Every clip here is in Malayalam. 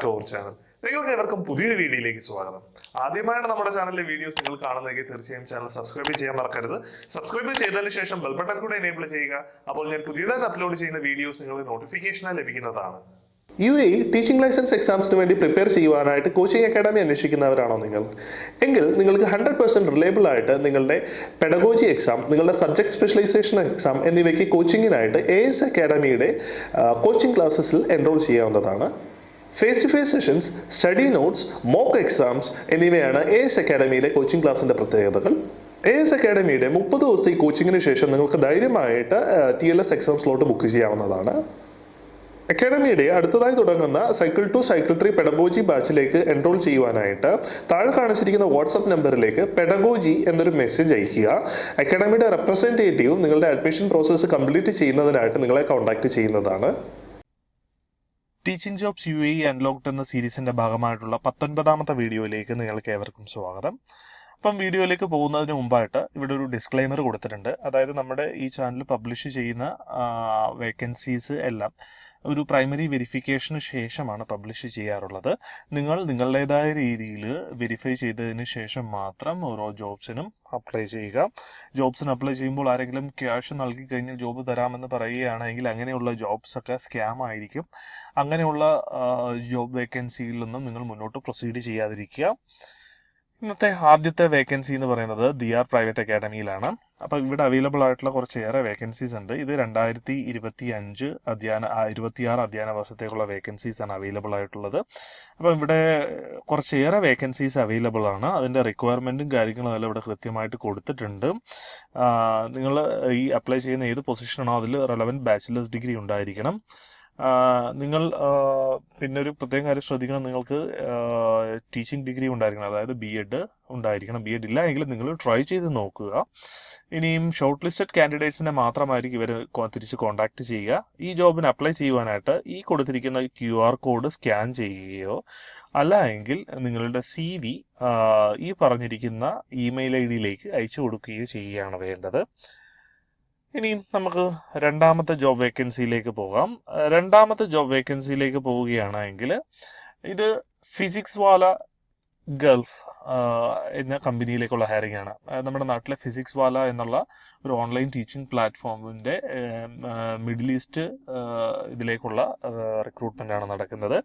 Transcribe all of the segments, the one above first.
To our channel. നിങ്ങൾക്ക് ഏവർക്കും പുതിയൊരു വീഡിയോയിലേക്ക് സ്വാഗതം. ആദ്യമായാണ് നമ്മുടെ ചാനലിലെ വീഡിയോസ് നിങ്ങൾ കാണുന്നതെങ്കിൽ തീർച്ചയായും ചാനൽ സബ്സ്ക്രൈബ് ചെയ്യാൻ മറക്കരുത്. സബ്സ്ക്രൈബ് ചെയ്തതിനു ശേഷം ബെൽ ബട്ടൺ കൂടെ എനേബിൾ ചെയ്യുക. അപ്പോൾ ഞാൻ പുതിയതായിട്ട് അപ്ലോഡ് ചെയ്യുന്ന വീഡിയോസ് നിങ്ങൾക്ക് നോട്ടിഫിക്കേഷനായി ലഭിക്കുന്നതാണ്. UAE ടീച്ചിങ് ലൈസൻസ് എക്സാംസിന് വേണ്ടി പ്രിപ്പയർ ചെയ്യുവാനായിട്ട് കോച്ചിങ് അക്കാഡമി അന്വേഷിക്കുന്നവരാണോ നിങ്ങൾ? എങ്കിൽ നിങ്ങൾക്ക് 100% റിലയബിൾ ആയിട്ട് നിങ്ങളുടെ പെഡഗോജി എക്സാം, നിങ്ങളുടെ സബ്ജക്ട് സ്പെഷ്യലൈസേഷൻ എക്സാം എന്നിവയ്ക്ക് കോച്ചിങ്ങിനായിട്ട് AS അക്കാഡമിയുടെ കോച്ചിങ് ക്ലാസ്സസിൽ എൻറോൾ ചെയ്യാവുന്നതാണ്. Face to face sessions, study notes, mock exams എന്നിവയാണ് AS അക്കാഡമിയിലെ കോച്ചിങ് ക്ലാസിൻ്റെ പ്രത്യേകതകൾ. AS അക്കാഡമിയുടെ 30 ദിവസത്തെ ഈ കോച്ചിങ്ങിന് ശേഷം നിങ്ങൾക്ക് ധൈര്യമായിട്ട് TLS എക്സാം സ്ലോട്ട് ബുക്ക് ചെയ്യാവുന്നതാണ്. അക്കാഡമിയുടെ അടുത്തതായി തുടങ്ങുന്ന സൈക്കിൾ 2 സൈക്കിൾ 3 പെഡഗോജി ബാച്ചിലേക്ക് എൻറോൾ ചെയ്യുവാനായിട്ട് താഴെ കാണിച്ചിരിക്കുന്ന വാട്സ്ആപ്പ് നമ്പറിലേക്ക് പെഡഗോജി എന്നൊരു മെസ്സേജ് അയയ്ക്കുക. അക്കാഡമിയുടെ റെപ്രസെൻറ്റേറ്റീവ് നിങ്ങളുടെ അഡ്മിഷൻ പ്രോസസ്സ് കംപ്ലീറ്റ് ചെയ്യുന്നതിനായിട്ട് നിങ്ങളെ കോൺടാക്ട് ചെയ്യുന്നതാണ്. ടീച്ചിങ് ജോബ്സ് UAE അൺലോക്ഡ് എന്ന സീരീസിന്റെ ഭാഗമായിട്ടുള്ള 19ാമത്തെ വീഡിയോയിലേക്ക് നിങ്ങൾക്ക് ഏവർക്കും സ്വാഗതം. അപ്പം വീഡിയോയിലേക്ക് പോകുന്നതിന് മുമ്പായിട്ട് ഇവിടെ ഒരു ഡിസ്ക്ലൈമർ കൊടുത്തിട്ടുണ്ട്. അതായത് നമ്മുടെ ഈ ചാനൽ പബ്ലിഷ് ചെയ്യുന്ന വേക്കൻസീസ് എല്ലാം ഒരു പ്രൈമറി വെരിഫിക്കേഷന് ശേഷമാണ് പബ്ലിഷ് ചെയ്യാറുള്ളത്. നിങ്ങൾ നിങ്ങളുടേതായ രീതിയിൽ വെരിഫൈ ചെയ്തതിന് ശേഷം മാത്രം ഓരോ ജോബ്സിനും അപ്ലൈ ചെയ്യുക. ജോബ്സിന് അപ്ലൈ ചെയ്യുമ്പോൾ ആരെങ്കിലും ക്യാഷ് നൽകി കഴിഞ്ഞാൽ ജോബ് തരാമെന്ന് പറയുകയാണെങ്കിൽ അങ്ങനെയുള്ള ജോബ്സ് ഒക്കെ സ്കാം ആയിരിക്കും. അങ്ങനെയുള്ള ജോബ് വേക്കൻസിയിലൊന്നും നിങ്ങൾ മുന്നോട്ട് പ്രൊസീഡ് ചെയ്യാതിരിക്കുക. ഇന്നത്തെ ആദ്യത്തെ വേക്കൻസി എന്ന് പറയുന്നത് DR പ്രൈവറ്റ് അക്കാഡമിയിലാണ്. അപ്പോൾ ഇവിടെ അവൈലബിൾ ആയിട്ടുള്ള കുറച്ചേറെ വേക്കൻസീസ് ഉണ്ട്. ഇത് 2025 26 അധ്യയന വർഷത്തേക്കുള്ള വേക്കൻസീസ് ആണ് അവൈലബിൾ ആയിട്ടുള്ളത്. അപ്പോൾ ഇവിടെ കുറച്ചേറെ വേക്കൻസീസ് അവൈലബിൾ ആണ്. അതിൻ്റെ റിക്വയർമെൻറ്റും കാര്യങ്ങളും എല്ലാം ഇവിടെ കൃത്യമായിട്ട് കൊടുത്തിട്ടുണ്ട്. നിങ്ങൾ ഈ അപ്ലൈ ചെയ്യുന്ന ഏത് പൊസിഷനാണോ അതിൽ റെലവൻറ്റ് ബാച്ചിലേഴ്സ് ഡിഗ്രി ഉണ്ടായിരിക്കണം. നിങ്ങൾ പിന്നെ ഒരു പ്രത്യേക കാര്യം ശ്രദ്ധിക്കണം, നിങ്ങൾക്ക് ടീച്ചിങ് ഡിഗ്രി ഉണ്ടായിരിക്കണം, അതായത് BEd ഉണ്ടായിരിക്കണം. BEd ഇല്ല എങ്കിൽ നിങ്ങൾ ട്രൈ ചെയ്ത് നോക്കുക. ഇനിയും ഷോർട്ട് ലിസ്റ്റഡ് കാൻഡിഡേറ്റ്സിനെ മാത്രമായിരിക്കും ഇവർ തിരിച്ച് കോൺടാക്ട് ചെയ്യുക. ഈ ജോബിന് അപ്ലൈ ചെയ്യുവാനായിട്ട് ഈ കൊടുത്തിരിക്കുന്ന QR കോഡ് സ്കാൻ ചെയ്യുകയോ അല്ല എങ്കിൽ നിങ്ങളുടെ CV ഈ പറഞ്ഞിരിക്കുന്ന ഇമെയിൽ ID അയച്ചു കൊടുക്കുകയോ ചെയ്യുകയാണ് വേണ്ടത്. ഇനി നമുക്ക് രണ്ടാമത്തെ ജോബ് വേക്കൻസിയിലേക്ക് പോകാം. രണ്ടാമത്തെ ജോബ് വേക്കൻസിയിലേക്ക് പോവുകയാണെങ്കിൽ ഇത് ഫിസിക്സ് വാല ഗൾഫ് എന്ന കമ്പനിയിലേക്കുള്ള ഹയറിംഗ് ആണ്. നമ്മുടെ നാട്ടിലെ ഫിസിക്സ് വാല എന്നുള്ള ഒരു ഓൺലൈൻ ടീച്ചിങ് പ്ലാറ്റ്ഫോമിൻ്റെ മിഡിൽ ഈസ്റ്റ് ഇതിലേക്കുള്ള റിക്രൂട്ട്മെൻ്റ് ആണ് നടക്കുന്നത്.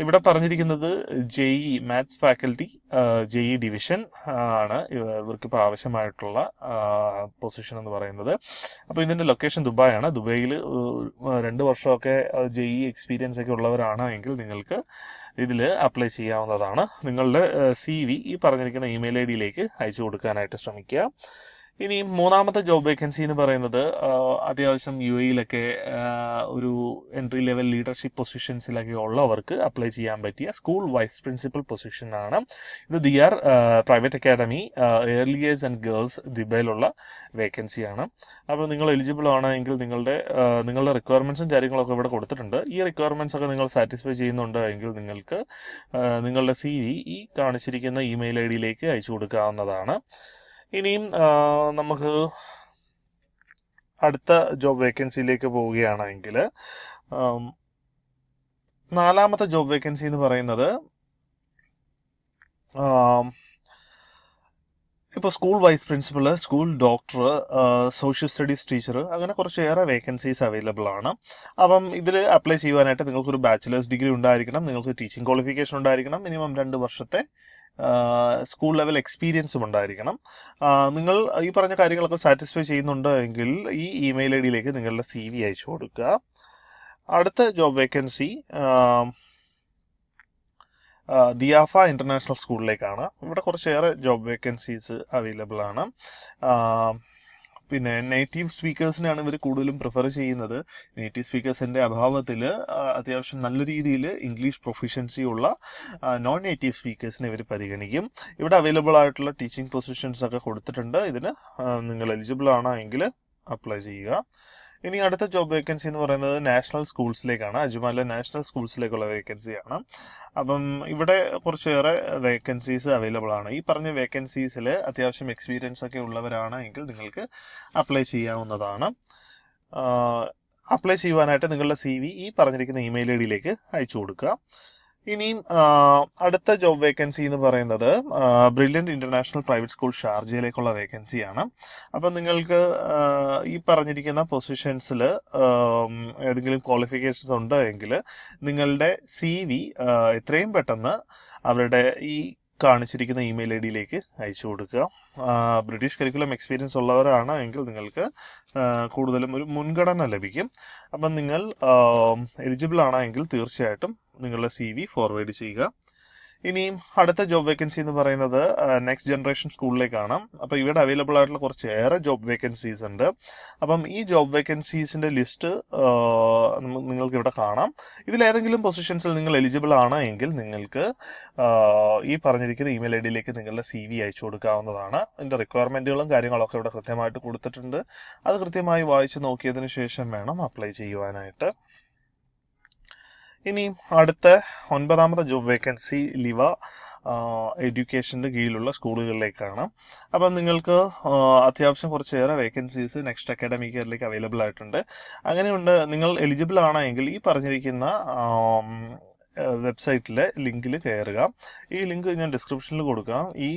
ഇവിടെ പറഞ്ഞിരിക്കുന്നത് JE maths faculty JE division ആണ് ഇവർക്കിപ്പോൾ ആവശ്യമായിട്ടുള്ള പൊസിഷൻ എന്ന് പറയുന്നത്. അപ്പോൾ ഇതിൻ്റെ ലൊക്കേഷൻ ദുബായ് ആണ്. ദുബായിൽ 2 വർഷമൊക്കെ JE എക്സ്പീരിയൻസ് ഒക്കെ ഉള്ളവരാണ് എങ്കിൽ നിങ്ങൾക്ക് ഇതിൽ അപ്ലൈ ചെയ്യാവുന്നതാണ്. നിങ്ങളുടെ CV ഈ പറഞ്ഞിരിക്കുന്ന ഇമെയിൽ ID അയച്ചു കൊടുക്കാനായിട്ട് ശ്രമിക്കുക. ഇനി മൂന്നാമത്തെ ജോബ് വേക്കൻസി എന്ന് പറയുന്നത് അത്യാവശ്യം UAE ഒരു എൻട്രി ലെവൽ ലീഡർഷിപ്പ് പൊസിഷൻസിലൊക്കെ ഉള്ളവർക്ക് അപ്ലൈ ചെയ്യാൻ പറ്റിയ സ്കൂൾ വൈസ് പ്രിൻസിപ്പൽ പൊസിഷനാണ്. ഇത് DR private academy early years and girls ദുബൈയിലുള്ള വേക്കൻസിയാണ്. അപ്പോൾ നിങ്ങൾ എലിജിബിൾ ആണെങ്കിൽ നിങ്ങളുടെ റിക്വയർമെൻറ്റ്സും കാര്യങ്ങളൊക്കെ ഇവിടെ കൊടുത്തിട്ടുണ്ട്. ഈ റിക്വയർമെൻറ്റ്സ് ഒക്കെ നിങ്ങൾ സാറ്റിസ്ഫൈ ചെയ്യുന്നുണ്ട് എങ്കിൽ നിങ്ങൾക്ക് നിങ്ങളുടെ CV ഈ കാണിച്ചിരിക്കുന്ന ഇമെയിൽ ID അയച്ചു കൊടുക്കാവുന്നതാണ്. ഇനിയും നമുക്ക് അടുത്ത ജോബ് വേക്കൻസിയിലേക്ക് പോവുകയാണെങ്കിൽ നാലാമത്തെ ജോബ് വേക്കൻസി എന്ന് പറയുന്നത് ഇപ്പോൾ school vice principal, school doctor, social studies teacher, അങ്ങനെ കുറച്ചേറെ വേക്കൻസീസ് അവൈലബിൾ ആണ്. അപ്പം ഇതിൽ അപ്ലൈ ചെയ്യുവാനായിട്ട് നിങ്ങൾക്കൊരു ബാച്ചിലേഴ്സ് ഡിഗ്രി ഉണ്ടായിരിക്കണം, നിങ്ങൾക്ക് ടീച്ചിങ് ക്വാളിഫിക്കേഷൻ ഉണ്ടായിരിക്കണം, മിനിമം 2 വർഷത്തെ സ്കൂൾ ലെവൽ എക്സ്പീരിയൻസും ഉണ്ടായിരിക്കണം. നിങ്ങൾ ഈ പറഞ്ഞ കാര്യങ്ങളൊക്കെ സാറ്റിസ്ഫൈ ചെയ്യുന്നുണ്ട് എങ്കിൽ ഈ ഇമെയിൽ ID നിങ്ങളുടെ CV അയച്ചു കൊടുക്കുക. അടുത്ത ജോബ് വേക്കൻസി ദിയാഫ ഇന്റർനാഷണൽ സ്കൂളിലേക്കാണ്. ഇവിടെ കുറച്ചേറെ ജോബ് വേക്കൻസീസ് അവൈലബിൾ ആണ്. പിന്നെ നേറ്റീവ് സ്പീക്കേഴ്സിനെയാണ് ഇവർ കൂടുതലും പ്രിഫർ ചെയ്യുന്നത്. നേറ്റീവ് സ്പീക്കേഴ്സിൻ്റെ അഭാവത്തിൽ അത്യാവശ്യം നല്ല രീതിയിൽ ഇംഗ്ലീഷ് പ്രൊഫിഷ്യൻസി ഉള്ള നോൺ നേറ്റീവ് സ്പീക്കേഴ്സിനെ ഇവർ പരിഗണിക്കും. ഇവിടെ അവൈലബിൾ ആയിട്ടുള്ള ടീച്ചിങ് പൊസിഷൻസ് ഒക്കെ കൊടുത്തിട്ടുണ്ട്. ഇതിന് നിങ്ങൾ എലിജിബിൾ ആണെങ്കിൽ അപ്ലൈ ചെയ്യുക. ഇനി അടുത്ത ജോബ് വേക്കൻസി എന്ന് പറയുന്നത് നാഷണൽ സ്കൂൾസിലേക്കാണ്. അജ്മാലിലെ നാഷണൽ സ്കൂൾസിലേക്കുള്ള വേക്കൻസിയാണ്. അപ്പം ഇവിടെ കുറച്ചേറെ വേക്കൻസീസ് അവൈലബിൾ ആണ്. ഈ പറഞ്ഞ വേക്കൻസീസിൽ അത്യാവശ്യം എക്സ്പീരിയൻസ് ഒക്കെ ഉള്ളവരാണ് എങ്കിൽ നിങ്ങൾക്ക് അപ്ലൈ ചെയ്യാവുന്നതാണ്. അപ്ലൈ ചെയ്യുവാനായിട്ട് നിങ്ങളുടെ CV ഈ പറഞ്ഞിരിക്കുന്ന ഇമെയിൽ ID അയച്ചു കൊടുക്കുക. ഇനിയും അടുത്ത ജോബ് വേക്കൻസി എന്ന് പറയുന്നത് ബ്രില്യൻറ്റ് ഇന്റർനാഷണൽ പ്രൈവറ്റ് സ്കൂൾ ഷാർജയിലേക്കുള്ള വേക്കൻസിയാണ്. അപ്പം നിങ്ങൾക്ക് ഈ പറഞ്ഞിരിക്കുന്ന പൊസിഷൻസിൽ ഏതെങ്കിലും ക്വാളിഫിക്കേഷൻസ് ഉണ്ടോ എങ്കിൽ നിങ്ങളുടെ CV എത്രയും പെട്ടെന്ന് അവരുടെ ഈ കാണിച്ചിരിക്കുന്ന ഇമെയിൽ ഐഡിയിലേക്ക് അയച്ചു കൊടുക്കുക. ബ്രിട്ടീഷ് കരിക്കുലം എക്സ്പീരിയൻസ് ഉള്ളവരാണ് എങ്കിൽ നിങ്ങൾക്ക് കൂടുതലും ഒരു മുൻഗണന ലഭിക്കും. അപ്പം നിങ്ങൾ എലിജിബിൾ ആണെങ്കിൽ തീർച്ചയായിട്ടും നിങ്ങളുടെ CV ഫോർവേഡ് ചെയ്യുക. ഇനിയും അടുത്ത ജോബ് വേക്കൻസി എന്ന് പറയുന്നത് നെക്സ്റ്റ് ജനറേഷൻ സ്കൂളിലേക്കാണ്. അപ്പോൾ ഇവിടെ അവൈലബിൾ ആയിട്ടുള്ള കുറച്ചേറെ ജോബ് വേക്കൻസീസ് ഉണ്ട്. അപ്പം ഈ ജോബ് വേക്കൻസീസിന്റെ ലിസ്റ്റ് നിങ്ങൾക്ക് ഇവിടെ കാണാം. ഇതിലേതെങ്കിലും പൊസിഷൻസിൽ നിങ്ങൾ എലിജിബിൾ ആണ് എങ്കിൽ നിങ്ങൾക്ക് ഈ പറഞ്ഞിരിക്കുന്ന ഇമെയിൽ ഐഡിയിലേക്ക് നിങ്ങളുടെ CV അയച്ചു കൊടുക്കാവുന്നതാണ്. ഇതിന്റെ റിക്വയർമെന്റുകളും കാര്യങ്ങളൊക്കെ ഇവിടെ കൃത്യമായിട്ട് കൊടുത്തിട്ടുണ്ട്. അത് കൃത്യമായി വായിച്ച് നോക്കിയതിന് ശേഷം വേണം അപ്ലൈ ചെയ്യുവാനായിട്ട്. ഇനി അടുത്ത 9ാമത്തെ ജോബ് വേക്കൻസി ലിവ എഡ്യൂക്കേഷൻ്റെ കീഴിലുള്ള സ്കൂളുകളിലേക്കാണ്. അപ്പം നിങ്ങൾക്ക് അത്യാവശ്യം കുറച്ചേറെ വേക്കൻസീസ് നെക്സ്റ്റ് അക്കാഡമിക് ഇയറിലേക്ക് അവൈലബിൾ ആയിട്ടുണ്ട്. അങ്ങനെയുണ്ട് നിങ്ങൾ എലിജിബിൾ ആണെങ്കിൽ ഈ പറഞ്ഞിരിക്കുന്ന വെബ്സൈറ്റിലെ ലിങ്കിൽ കയറുക. ഈ ലിങ്ക് ഞാൻ ഡിസ്ക്രിപ്ഷനിൽ കൊടുക്കാം. ഈ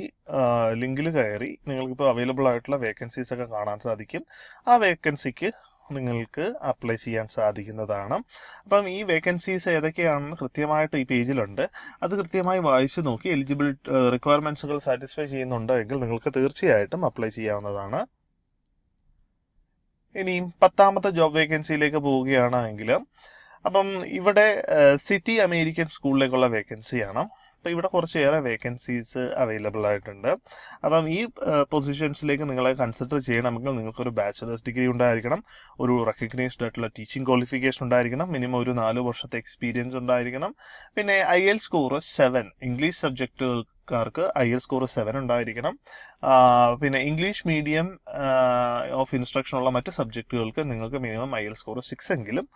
ലിങ്കിൽ കയറി നിങ്ങൾക്കിപ്പോൾ അവൈലബിൾ ആയിട്ടുള്ള വേക്കൻസീസ് ഒക്കെ കാണാൻ സാധിക്കും. ആ വേക്കൻസിക്ക് നിങ്ങൾക്ക് അപ്ലൈ ചെയ്യാൻ സാധിക്കുന്നതാണ്. അപ്പം ഈ വേക്കൻസീസ് ഏതൊക്കെയാണെന്ന് കൃത്യമായിട്ട് ഈ പേജിലുണ്ട്. അത് കൃത്യമായി വായിച്ചു നോക്കി എലിജിബിൾ റിക്വയർമെന്റ്സുകൾ സാറ്റിസ്ഫൈ ചെയ്യുന്നുണ്ടോ എങ്കിൽ നിങ്ങൾക്ക് തീർച്ചയായിട്ടും അപ്ലൈ ചെയ്യാവുന്നതാണ്. ഇനിയും 10ാമത്തെ ജോബ് വേക്കൻസിയിലേക്ക് പോവുകയാണെങ്കിൽ അപ്പം ഇവിടെ സിറ്റി അമേരിക്കൻ സ്കൂളിലേക്കുള്ള വേക്കൻസിയാണ്. അപ്പോൾ ഇവിടെ കുറച്ചേറെ വേക്കൻസീസ് അവൈലബിൾ ആയിട്ടുണ്ട്. അപ്പം ഈ പൊസിഷൻസിലേക്ക് നിങ്ങളെ കൺസിഡർ ചെയ്യണമെങ്കിൽ നിങ്ങൾക്കൊരു ബാച്ചിലേഴ്സ് ഡിഗ്രി ഉണ്ടായിരിക്കണം, ഒരു റെക്കഗ്നൈസ്ഡ് ആയിട്ടുള്ള ടീച്ചിങ് ക്വാളിഫിക്കേഷൻ ഉണ്ടായിരിക്കണം, മിനിമം ഒരു 4 വർഷത്തെ എക്സ്പീരിയൻസ് ഉണ്ടായിരിക്കണം, പിന്നെ IELTS സ്കോർ 7 ഇംഗ്ലീഷ് സബ്ജക്റ്റുകാർക്ക് IELTS സ്കോർ 7 ഉണ്ടായിരിക്കണം. പിന്നെ ഇംഗ്ലീഷ് മീഡിയം ഓഫ് ഇൻസ്ട്രക്ഷൻ ഉള്ള മറ്റ് സബ്ജക്റ്റുകൾക്ക് നിങ്ങൾക്ക് മിനിമം IELTS സ്കോർ 6 എങ്കിലും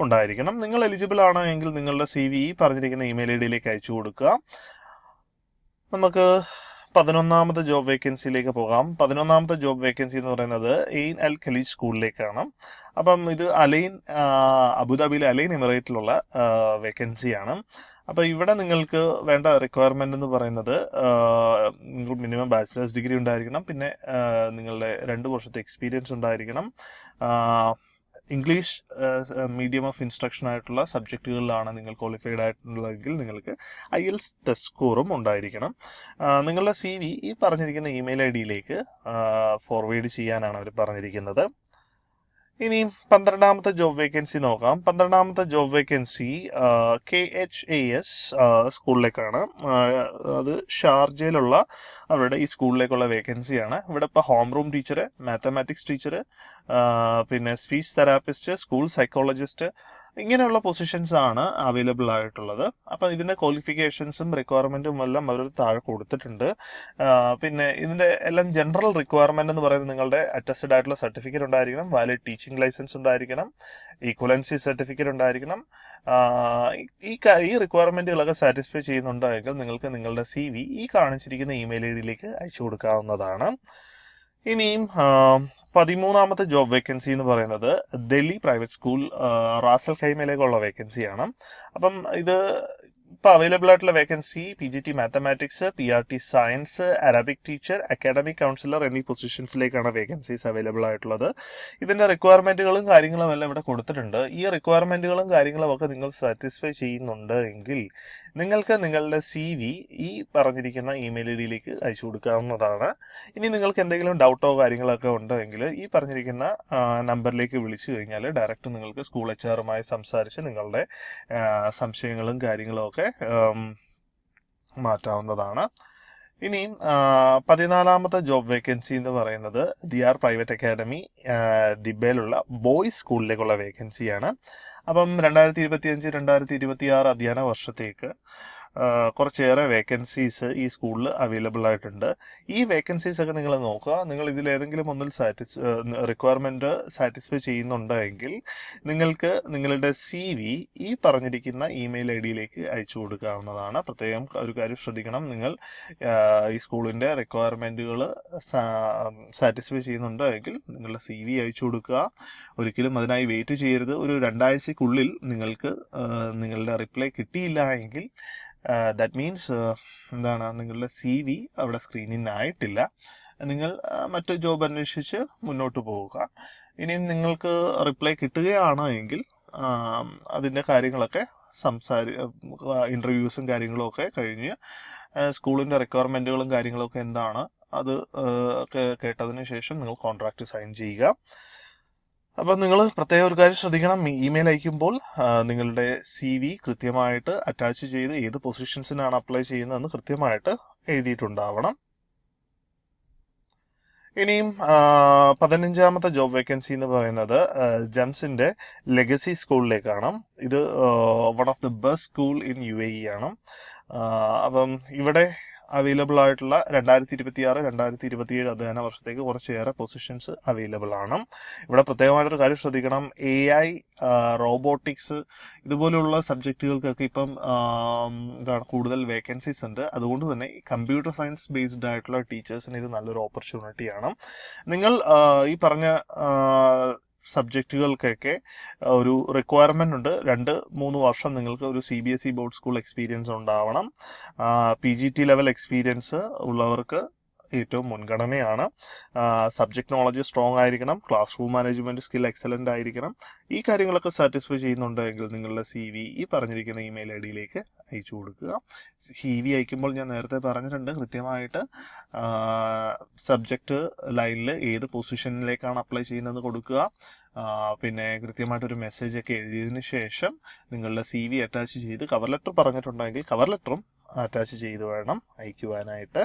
ഉണ്ടായിരിക്കണം. നിങ്ങൾ എലിജിബിൾ ആണ് എങ്കിൽ നിങ്ങളുടെ CV പറഞ്ഞിരിക്കുന്ന ഇമെയിൽ ഐഡിയിലേക്ക് അയച്ചു കൊടുക്കുക. നമുക്ക് 11ാമത്തെ ജോബ് വേക്കൻസിയിലേക്ക് പോകാം. 11ാമത്തെ ജോബ് വേക്കൻസി എന്ന് പറയുന്നത് എയിൻ അൽ ഖലീജ് സ്കൂളിലേക്കാണ്. അപ്പം ഇത് അബുദാബിയിലെ അലൈൻ എമിറേറ്റിലുള്ള വേക്കൻസിയാണ്. അപ്പോൾ ഇവിടെ നിങ്ങൾക്ക് വേണ്ട റിക്വയർമെന്റ് എന്ന് പറയുന്നത് മിനിമം ബാച്ചിലേഴ്സ് ഡിഗ്രി ഉണ്ടായിരിക്കണം, പിന്നെ നിങ്ങളുടെ 2 വർഷത്തെ എക്സ്പീരിയൻസ് ഉണ്ടായിരിക്കണം, ഇംഗ്ലീഷ് മീഡിയം ഓഫ് ഇൻസ്ട്രക്ഷൻ ആയിട്ടുള്ള സബ്ജക്റ്റുകളിലാണ് നിങ്ങൾ ക്വാളിഫൈഡ് ആയിട്ടുള്ളതെങ്കിൽ നിങ്ങൾക്ക് IELTS ടെസ്റ്റ് സ്കോറും ഉണ്ടായിരിക്കണം. നിങ്ങളുടെ CV ഈ പറഞ്ഞിരിക്കുന്ന ഇമെയിൽ ഐഡിയിലേക്ക് ഫോർവേഡ് ചെയ്യാനാണ് അവർ പറഞ്ഞിരിക്കുന്നത്. ഇനി 12ാമത്തെ ജോബ് വേക്കൻസി നോക്കാം. 12ാമത്തെ ജോബ് വേക്കൻസി KHAS സ്കൂളിലേക്കാണ്. അത് ഷാർജയിലുള്ള അവരുടെ ഈ സ്കൂളിലേക്കുള്ള വേക്കൻസിയാണ്. ഇവിടെ ഇപ്പോൾ home room teacher, mathematics teacher, പിന്നെ സ്പീച്ച് തെറാപ്പിസ്റ്റ്, സ്കൂൾ സൈക്കോളജിസ്റ്റ്, ഇങ്ങനെയുള്ള പൊസിഷൻസ് ആണ് അവൈലബിൾ ആയിട്ടുള്ളത്. അപ്പം ഇതിന്റെ ക്വാളിഫിക്കേഷൻസും റിക്വയർമെന്റും എല്ലാം അവർ താഴെ കൊടുത്തിട്ടുണ്ട്. പിന്നെ ഇതിന്റെ എല്ലാം ജനറൽ റിക്വയർമെന്റ് എന്ന് പറയുന്നത് നിങ്ങളുടെ അറ്റസ്റ്റഡ് ആയിട്ടുള്ള സർട്ടിഫിക്കറ്റ് ഉണ്ടായിരിക്കണം, വാലിഡ് ടീച്ചിങ് ലൈസൻസ് ഉണ്ടായിരിക്കണം, ഈക്വലൻസി സർട്ടിഫിക്കറ്റ് ഉണ്ടായിരിക്കണം. ഈ റിക്വയർമെന്റുകളൊക്കെ സാറ്റിസ്ഫൈ ചെയ്യുന്നുണ്ടെങ്കിൽ നിങ്ങൾക്ക് നിങ്ങളുടെ CV ഈ കാണിച്ചിരിക്കുന്ന ഇമെയിൽ ഐഡിയിലേക്ക് അയച്ചു കൊടുക്കാവുന്നതാണ്. ഇനിയും 13ാമത്തെ ജോബ് വേക്കൻസി എന്ന് പറയുന്നത് ഡൽഹി പ്രൈവറ്റ് സ്കൂൾ റാസൽ ഖൈമയിലേക്കുള്ള വേക്കൻസിയാണ്. അപ്പം ഇത് ഇപ്പോൾ അവൈലബിൾ ആയിട്ടുള്ള vacancy PGT mathematics, PRT science, Arabic teacher, academic councillor എന്നീ പൊസിഷൻസിലേക്കാണ് വേക്കൻസീസ് അവൈലബിൾ ആയിട്ടുള്ളത്. ഇതിന്റെ റിക്വയർമെന്റുകളും കാര്യങ്ങളും എല്ലാം ഇവിടെ കൊടുത്തിട്ടുണ്ട്. ഈ റിക്വയർമെന്റുകളും കാര്യങ്ങളും ഒക്കെ നിങ്ങൾ സാറ്റിസ്ഫൈ ചെയ്യുന്നുണ്ട് എങ്കിൽ നിങ്ങൾക്ക് നിങ്ങളുടെ CV ഈ പറഞ്ഞിരിക്കുന്ന ഇമെയിൽ ഐഡിയിലേക്ക് അയച്ചു കൊടുക്കാവുന്നതാണ്. ഇനി നിങ്ങൾക്ക് എന്തെങ്കിലും ഡൗട്ടോ കാര്യങ്ങളൊക്കെ ഉണ്ടെങ്കിൽ ഈ പറഞ്ഞിരിക്കുന്ന നമ്പറിലേക്ക് വിളിച്ചു കഴിഞ്ഞാൽ ഡയറക്റ്റ് നിങ്ങൾക്ക് സ്കൂൾ HR-മായി സംസാരിച്ച് നിങ്ങളുടെ സംശയങ്ങളും കാര്യങ്ങളും ഒക്കെ മാറ്റാവുന്നതാണ്. ഇനിയും 14ാമത്തെ ജോബ് വേക്കൻസി എന്ന് പറയുന്നത് DR പ്രൈവറ്റ് അക്കാഡമി ദിബയിലുള്ള ബോയ്സ് സ്കൂളിലേക്കുള്ള വേക്കൻസിയാണ്. അപ്പം 2025-2026 അധ്യയന വർഷത്തേക്ക് കുറച്ചേറെ വേക്കൻസീസ് ഈ സ്കൂളിൽ അവൈലബിൾ ആയിട്ടുണ്ട്. ഈ വേക്കൻസീസ് ഒക്കെ നിങ്ങൾ നോക്കുക. നിങ്ങൾ ഇതിൽ ഏതെങ്കിലും ഒന്നിൽ റിക്വയർമെന്റ് സാറ്റിസ്ഫൈ ചെയ്യുന്നുണ്ടെങ്കിൽ നിങ്ങൾക്ക് നിങ്ങളുടെ CV ഈ പറഞ്ഞിരിക്കുന്ന ഇമെയിൽ ID-യിലേക്ക് അയച്ചു കൊടുക്കാവുന്നതാണ്. പ്രത്യേകം ഒരു കാര്യം ശ്രദ്ധിക്കണം, നിങ്ങൾ ഈ സ്കൂളിന്റെ റിക്വയർമെന്റുകൾ സാറ്റിസ്ഫൈ ചെയ്യുന്നുണ്ടെങ്കിൽ നിങ്ങളുടെ CV അയച്ചു കൊടുക്കുക. ഒരിക്കലും അതിനായി വെയിറ്റ് ചെയ്യരുത്. ഒരു 2 ആഴ്ചക്കുള്ളിൽ നിങ്ങൾക്ക് നിങ്ങളുടെ റിപ്ലൈ കിട്ടിയില്ല എങ്കിൽ ദാറ്റ് മീൻസ് എന്താണ്, നിങ്ങളുടെ CV അവിടെ സ്ക്രീനിങ് ആയിട്ടില്ല. നിങ്ങൾ മറ്റു ജോബ് അന്വേഷിച്ച് മുന്നോട്ട് പോവുക. ഇനി നിങ്ങൾക്ക് റിപ്ലൈ കിട്ടുകയാണ് എങ്കിൽ അതിൻ്റെ കാര്യങ്ങളൊക്കെ ഇൻ്റർവ്യൂസും കാര്യങ്ങളും ഒക്കെ കഴിഞ്ഞ് സ്കൂളിൻ്റെ റിക്വയർമെൻറ്റുകളും കാര്യങ്ങളൊക്കെ എന്താണ് അത് കേട്ടതിന് ശേഷം നിങ്ങൾ കോൺട്രാക്റ്റ് സൈൻ ചെയ്യുക. അപ്പം നിങ്ങൾ പ്രത്യേക ഒരു കാര്യം ശ്രദ്ധിക്കണം, ഇമെയിൽ അയക്കുമ്പോൾ നിങ്ങളുടെ CV കൃത്യമായിട്ട് അറ്റാച്ച് ചെയ്ത് ഏത് പൊസിഷൻസിനാണ് അപ്ലൈ ചെയ്യുന്നതെന്ന് കൃത്യമായിട്ട് എഴുതിയിട്ടുണ്ടാവണം. ഇനിയും 15ാമത്തെ ജോബ് വേക്കൻസി എന്ന് പറയുന്നത് ജംസിന്റെ ലെഗസി സ്കൂളിലേക്കാണ്. ഇത് one of the best school in UAE ആണ്. അപ്പം ഇവിടെ അവൈലബിൾ ആയിട്ടുള്ള 2026-2027 അധ്യയന വർഷത്തേക്ക് കുറച്ചേറെ പൊസിഷൻസ് അവൈലബിൾ ആണ്. ഇവിടെ പ്രത്യേകമായിട്ടൊരു കാര്യം ശ്രദ്ധിക്കണം, AI, റോബോട്ടിക്സ് ഇതുപോലുള്ള സബ്ജക്റ്റുകൾക്കൊക്കെ ഇപ്പം എന്താണ് കൂടുതൽ വേക്കൻസീസ് ഉണ്ട്. അതുകൊണ്ട് തന്നെ കമ്പ്യൂട്ടർ സയൻസ് ബേസ്ഡ് ആയിട്ടുള്ള ടീച്ചേഴ്സിന് ഇത് നല്ലൊരു ഓപ്പർച്യൂണിറ്റിയാണ്. നിങ്ങൾ ഈ പറഞ്ഞ സബ്ജക്റ്റുകൾക്കൊക്കെ ഒരു റിക്വയർമെന്റ് ഉണ്ട്. 2-3 വർഷം നിങ്ങൾക്ക് ഒരു CBSE ബോർഡ് സ്കൂൾ എക്സ്പീരിയൻസ് ഉണ്ടാവണം. PGT ലെവൽ എക്സ്പീരിയൻസ് ഉള്ളവർക്ക് ഏറ്റവും മുൻഗണനയാണ്. സബ്ജക്ട് നോളജ് സ്ട്രോങ് ആയിരിക്കണം. Class room management skill excellent ആയിരിക്കണം. ഈ കാര്യങ്ങളൊക്കെ സാറ്റിസ്ഫൈ ചെയ്യുന്നുണ്ടെങ്കിൽ നിങ്ങളുടെ CV ഈ പറഞ്ഞിരിക്കുന്ന ഇമെയിൽ ID-യിലേക്ക് അയച്ചു കൊടുക്കുക. CV അയക്കുമ്പോൾ ഞാൻ നേരത്തെ പറഞ്ഞിട്ടുണ്ട്, കൃത്യമായിട്ട് സബ്ജക്റ്റ് ലൈനിൽ ഏത് പൊസിഷനിലേക്കാണ് അപ്ലൈ ചെയ്യുന്നത് കൊടുക്കുക. പിന്നെ കൃത്യമായിട്ടൊരു മെസ്സേജ് ഒക്കെ എഴുതിയതിന് ശേഷം നിങ്ങളുടെ CV അറ്റാച്ച് ചെയ്ത് കവർ ലെറ്റർ പറഞ്ഞിട്ടുണ്ടെങ്കിൽ കവർ ലെറ്ററും അറ്റാച്ച് ചെയ്ത് വേണം അയക്കുവാനായിട്ട്.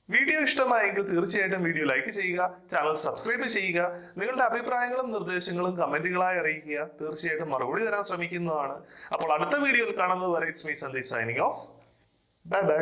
വീഡിയോ ഇഷ്ടമായെങ്കിൽ തീർച്ചയായിട്ടും വീഡിയോ ലൈക്ക് ചെയ്യുക, ചാനൽ സബ്സ്ക്രൈബ് ചെയ്യുക. നിങ്ങളുടെ അഭിപ്രായങ്ങളും നിർദ്ദേശങ്ങളും കമന്റുകളായി അറിയിക്കുക. തീർച്ചയായിട്ടും മറുപടി തരാൻ ശ്രമിക്കുന്നതാണ്. അപ്പോൾ അടുത്ത വീഡിയോയിൽ കാണുന്നത് വരെ it's me Sandeep signing off. Bye bye.